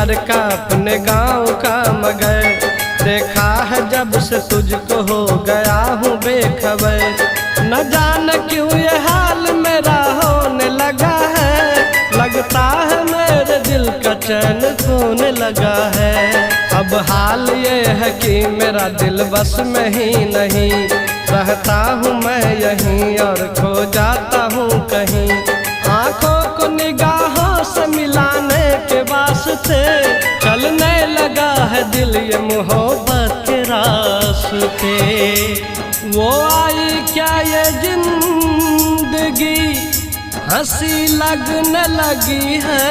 लड़का अपने गांव का मगर, देखा है जब से तुझको हो गया हूँ बेखबर। न जाने क्यों ये हाल मेरा होने लगा है, लगता है मेरे दिल का चैन खोने लगा है। अब हाल ये है कि मेरा दिल बस में ही नहीं, रहता हूँ मैं यहीं और खो जाता हूँ कहीं। आँखों को निगाहों से मिलाने के वास्ते चलने लगा है दिल ये मोहब्बत के रास्ते। वो आई क्या ये जिंदगी हंसी लगने लगी है,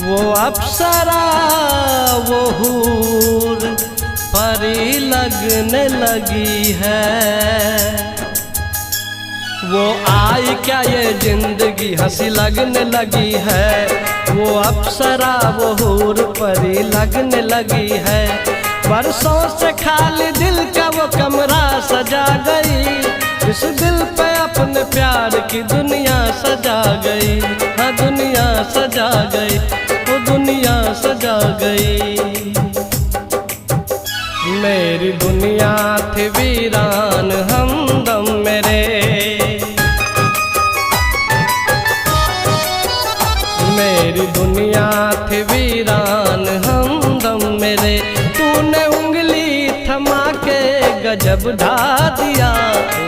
वो अप्सरा वो हूर परी लगने लगी है। वो आई क्या ये जिंदगी हंसी लगने लगी है, वो अप्सरा वो हूर परी लगने लगी है। बरसों से खाली दिल का वो कमरा सजा गई, इस दिल पे अपने प्यार की दुनिया सजा गई। हाँ दुनिया सजा गई, वो दुनिया सजा गई। मेरी दुनिया थी वीरान हमदम मेरे, मेरी दुनिया थी वीरान हमदम मेरे। तूने उंगली थमा के गजब ढा दिया,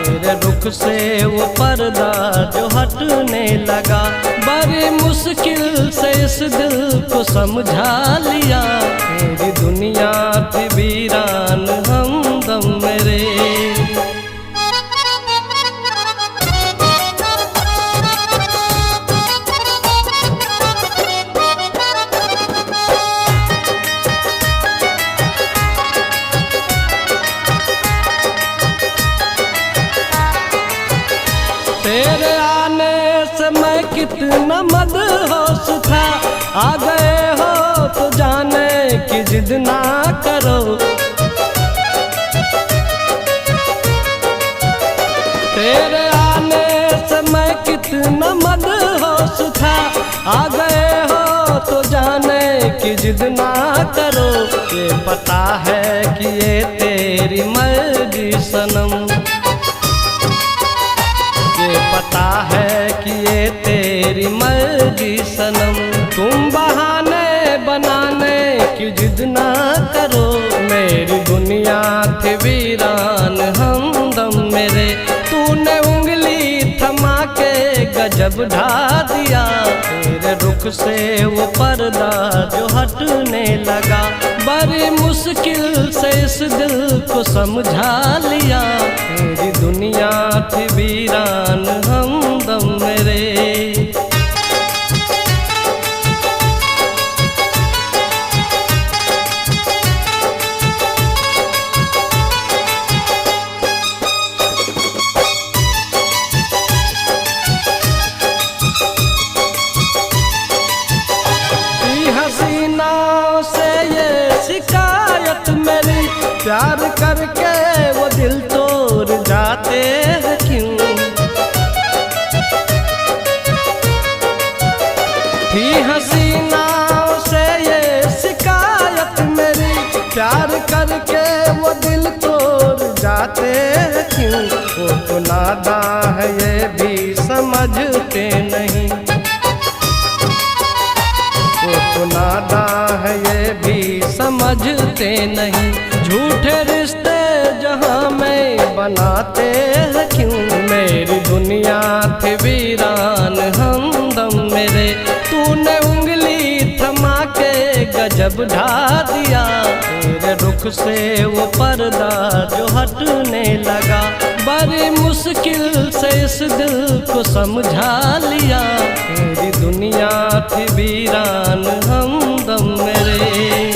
तेरे रुख से वो पर्दा जो हटने लगा। बड़ी मुश्किल से इस दिल को समझा लिया, मेरी दुनिया थी वीरान हमदम मेरे। तेरे आने से मैं कितना मदहोश था, आ गए हो तो जाने की जिद ना करो। तेरे आने से मैं कितना मदहोश था, आ गए हो तो जाने की जिद ना करो। ये पता है कि ये तेरी मर्जी सनम, ये पता है कि ये तेरी मर्जी सनम। तुम बहाने बनाने की जिद ना करो, मेरी दुनिया थी वीरान हमदम मेरे। तूने उंगली थमा के गजब ढा दिया, तेरे रुख से वो पर्दा जो हटने लगा। बड़ी मुश्किल से इस दिल को समझा लिया, मेरी दुनिया थी वीरान हमदम मेरे। हसीनाओं से ये शिकायत मेरी, प्यार करके वो दिल तोड़ जाते हैं क्यों। थी हसीनाओं से ये शिकायत मेरी, प्यार करके वो दिल तोड़ जाते हैं क्यों। वो तो नादा है ये भी समझते नहीं, वो नादा है ये भी समझते नहीं। झूठे रिश्ते जहाँ में बनाते हैं क्यों, मेरी दुनिया थी वीरान हमदम मेरे। तूने उंगली थमा के गजब ढा दिया, तेरे रुख से वो पर्दा जो हटने लगा। बड़ी मुश्किल से इस दिल को समझा लिया, मेरी दुनिया थी वीरान हमदम मेरे।